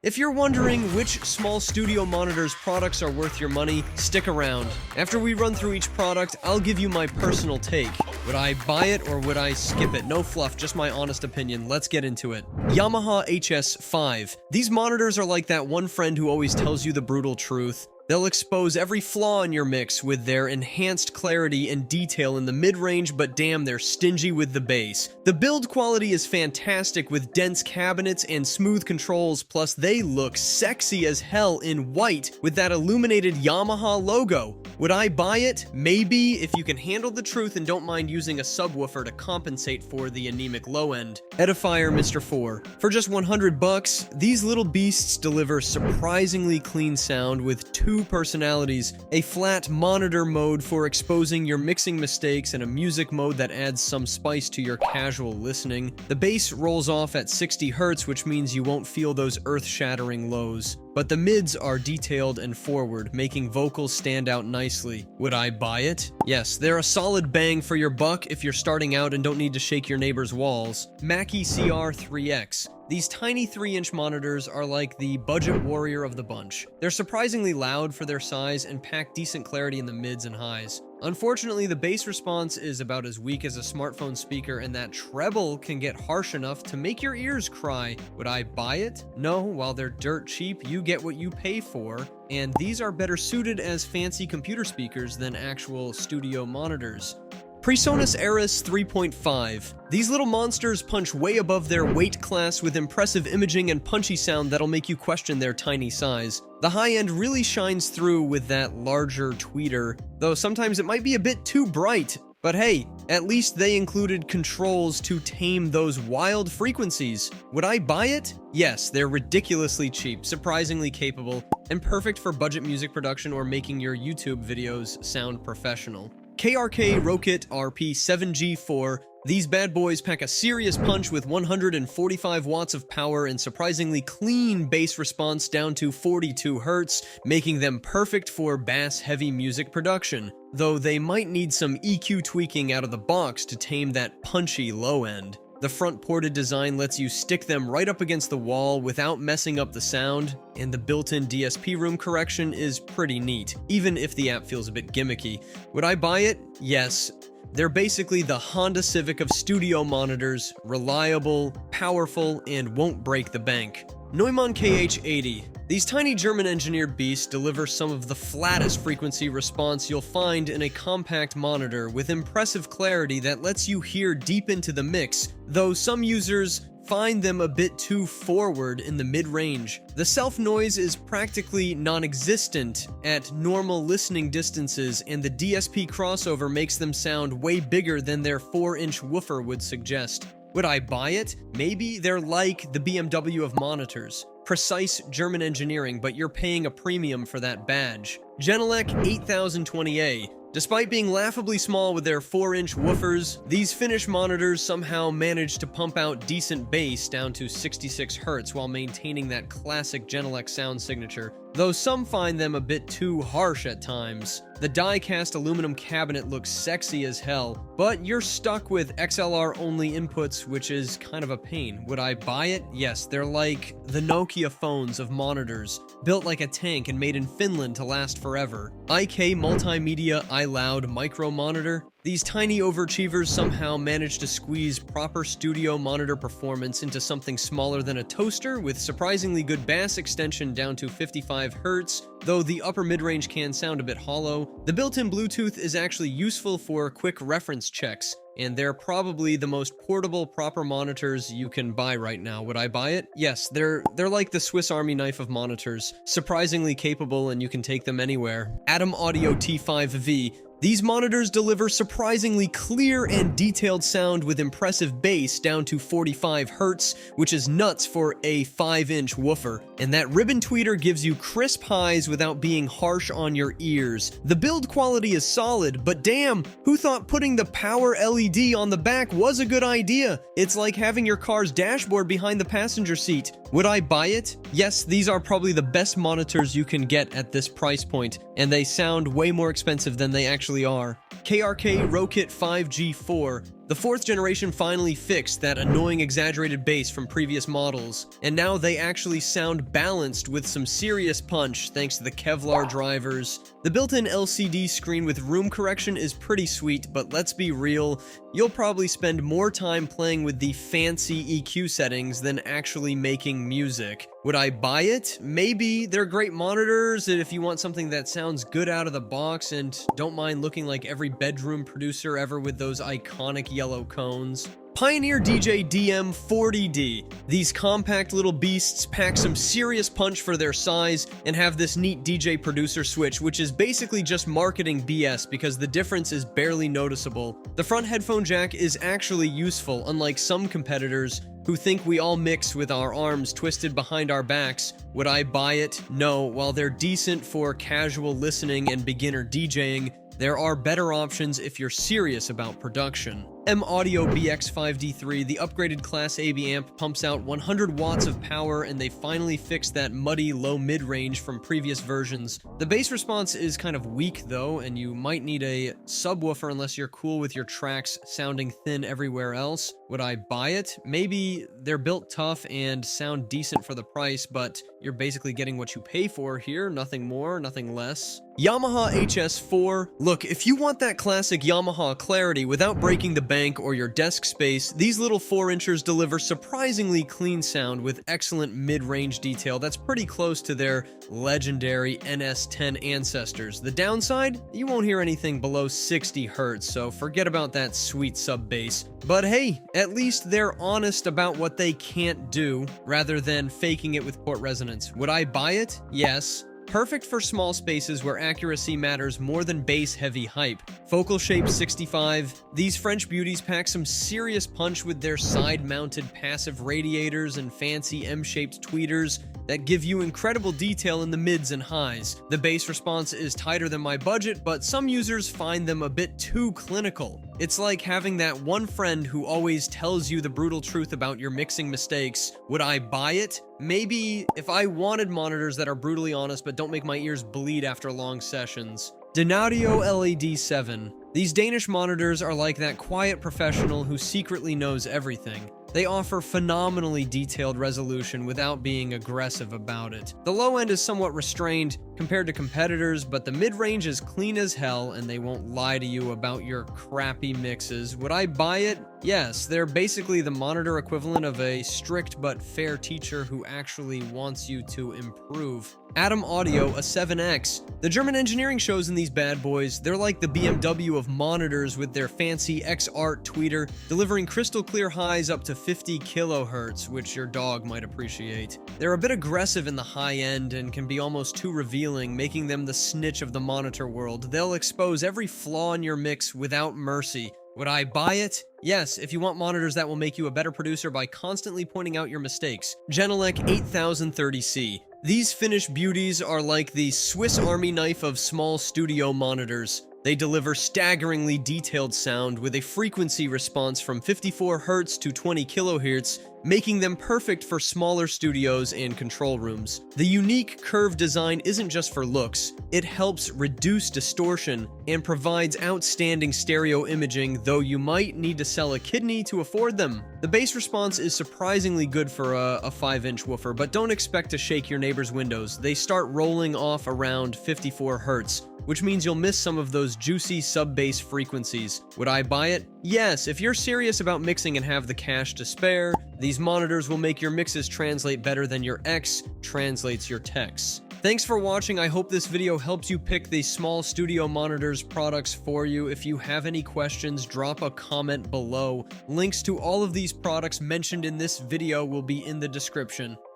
If you're wondering which small studio monitor's products are worth your money, stick around. After we run through each product, I'll give you my personal take. Would I buy it or would I skip it? No fluff, just my honest opinion. Let's get into it. Yamaha HS5. These monitors are like that one friend who always tells you the brutal truth. They'll expose every flaw in your mix with their enhanced clarity and detail in the mid-range, but damn, they're stingy with the bass. The build quality is fantastic with dense cabinets and smooth controls, plus they look sexy as hell in white with that illuminated Yamaha logo. Would I buy it? Maybe, if you can handle the truth and don't mind using a subwoofer to compensate for the anemic low end. Edifier Mr. 4. For just 100 bucks, these little beasts deliver surprisingly clean sound with two personalities, a flat monitor mode for exposing your mixing mistakes and a music mode that adds some spice to your casual listening. The bass rolls off at 60 Hz, which means you won't feel those earth-shattering lows. But the mids are detailed and forward, making vocals stand out nicely. Would I buy it? Yes, they're a solid bang for your buck if you're starting out and don't need to shake your neighbor's walls. Mackie CR3X. These tiny 3-inch monitors are like the budget warrior of the bunch. They're surprisingly loud for their size and pack decent clarity in the mids and highs. Unfortunately, the bass response is about as weak as a smartphone speaker, and that treble can get harsh enough to make your ears cry. Would I buy it? No, while they're dirt cheap, you get what you pay for, and these are better suited as fancy computer speakers than actual studio monitors. PreSonus Eris 3.5. These little monsters punch way above their weight class with impressive imaging and punchy sound that'll make you question their tiny size. The high end really shines through with that larger tweeter, though sometimes it might be a bit too bright. But hey, at least they included controls to tame those wild frequencies. Would I buy it? Yes, they're ridiculously cheap, surprisingly capable, and perfect for budget music production or making your YouTube videos sound professional. KRK Rokit RP7 G4. These bad boys pack a serious punch with 145 watts of power and surprisingly clean bass response down to 42 Hz, making them perfect for bass-heavy music production, though they might need some EQ tweaking out of the box to tame that punchy low end. The front-ported design lets you stick them right up against the wall without messing up the sound, and the built-in DSP room correction is pretty neat, even if the app feels a bit gimmicky. Would I buy it? Yes. They're basically the Honda Civic of studio monitors, reliable, powerful, and won't break the bank. Neumann KH80. These tiny German-engineered beasts deliver some of the flattest frequency response you'll find in a compact monitor with impressive clarity that lets you hear deep into the mix, though some users find them a bit too forward in the mid-range. The self-noise is practically non-existent at normal listening distances, and the DSP crossover makes them sound way bigger than their 4-inch woofer would suggest. Would I buy it? Maybe. They're like the BMW of monitors. Precise German engineering, but you're paying a premium for that badge. Genelec 8020A. Despite being laughably small with their 4-inch woofers, these Finnish monitors somehow manage to pump out decent bass down to 66 Hz while maintaining that classic Genelec sound signature, though some find them a bit too harsh at times. The die-cast aluminum cabinet looks sexy as hell, but you're stuck with XLR-only inputs, which is kind of a pain. Would I buy it? Yes, they're like the Nokia phones of monitors, built like a tank and made in Finland to last forever. IK Multimedia iLoud micro monitor. These tiny overachievers somehow manage to squeeze proper studio monitor performance into something smaller than a toaster with surprisingly good bass extension down to 55 Hz, though the upper mid-range can sound a bit hollow. The built-in Bluetooth is actually useful for quick reference checks, and they're probably the most portable proper monitors you can buy right now. Would I buy it? Yes, they're like the Swiss Army knife of monitors, surprisingly capable and you can take them anywhere. Adam Audio T5V. These monitors deliver surprisingly clear and detailed sound with impressive bass down to 45 Hz, which is nuts for a 5-inch woofer. And that ribbon tweeter gives you crisp highs without being harsh on your ears. The build quality is solid, but damn, who thought putting the power LED on the back was a good idea? It's like having your car's dashboard behind the passenger seat. Would I buy it? Yes, these are probably the best monitors you can get at this price point, and they sound way more expensive than they actually are. KRK Rokit 5 G4. The 4th generation finally fixed that annoying exaggerated bass from previous models, and now they actually sound balanced with some serious punch thanks to the Kevlar drivers. The built-in LCD screen with room correction is pretty sweet, but let's be real, you'll probably spend more time playing with the fancy EQ settings than actually making music. Would I buy it? Maybe. They're great monitors if you want something that sounds good out of the box and don't mind looking like every bedroom producer ever with those iconic yellow cones. Pioneer DJ DM40D. These compact little beasts pack some serious punch for their size and have this neat DJ producer switch, which is basically just marketing BS because the difference is barely noticeable. The front headphone jack is actually useful, unlike some competitors who think we all mix with our arms twisted behind our backs. Would I buy it? No. While they're decent for casual listening and beginner DJing, there are better options if you're serious about production. Adam Audio BX5D3, the upgraded Class AB amp, pumps out 100 watts of power, and they finally fixed that muddy low mid-range from previous versions. The bass response is kind of weak though, and you might need a subwoofer unless you're cool with your tracks sounding thin everywhere else. Would I buy it? Maybe. They're built tough and sound decent for the price, but you're basically getting what you pay for here, nothing more, nothing less. Yamaha HS5. Look, if you want that classic Yamaha clarity without breaking the bank or your desk space, these little 4-inchers deliver surprisingly clean sound with excellent mid-range detail that's pretty close to their legendary NS10 ancestors. The downside? You won't hear anything below 60 Hz, so forget about that sweet sub-bass. But hey, at least they're honest about what they can't do, rather than faking it with port resonance. Would I buy it? Yes. Perfect for small spaces where accuracy matters more than bass-heavy hype. Focal shape 65. These French beauties pack some serious punch with their side-mounted passive radiators and fancy M-shaped tweeters that give you incredible detail in the mids and highs. The bass response is tighter than my budget, but some users find them a bit too clinical. It's like having that one friend who always tells you the brutal truth about your mixing mistakes. Would I buy it? Maybe, if I wanted monitors that are brutally honest but don't make my ears bleed after long sessions. Denario LED7. These Danish monitors are like that quiet professional who secretly knows everything. They offer phenomenally detailed resolution without being aggressive about it. The low end is somewhat restrained compared to competitors, but the mid-range is clean as hell and they won't lie to you about your crappy mixes. Would I buy it? Yes, they're basically the monitor equivalent of a strict but fair teacher who actually wants you to improve. Adam Audio, a 7X. The German engineering shows in these bad boys, they're like the BMW of monitors with their fancy X-Art tweeter, delivering crystal clear highs up to 50 kilohertz, which your dog might appreciate. They're a bit aggressive in the high end and can be almost too revealing, making them the snitch of the monitor world. They'll expose every flaw in your mix without mercy. Would I buy it? Yes, if you want monitors that will make you a better producer by constantly pointing out your mistakes. Genelec 8030C. These Finnish beauties are like the Swiss Army knife of small studio monitors. They deliver staggeringly detailed sound with a frequency response from 54 Hz to 20 kHz, making them perfect for smaller studios and control rooms. The unique curved design isn't just for looks, it helps reduce distortion and provides outstanding stereo imaging, though you might need to sell a kidney to afford them. The bass response is surprisingly good for a 5-inch woofer, but don't expect to shake your neighbor's windows. They start rolling off around 54 Hz, which means you'll miss some of those juicy sub-bass frequencies. Would I buy it? Yes, if you're serious about mixing and have the cash to spare, these monitors will make your mixes translate better than your ex translates your texts. Thanks for watching. I hope this video helps you pick the small studio monitors products for you. If you have any questions, drop a comment below. Links to all of these products mentioned in this video will be in the description.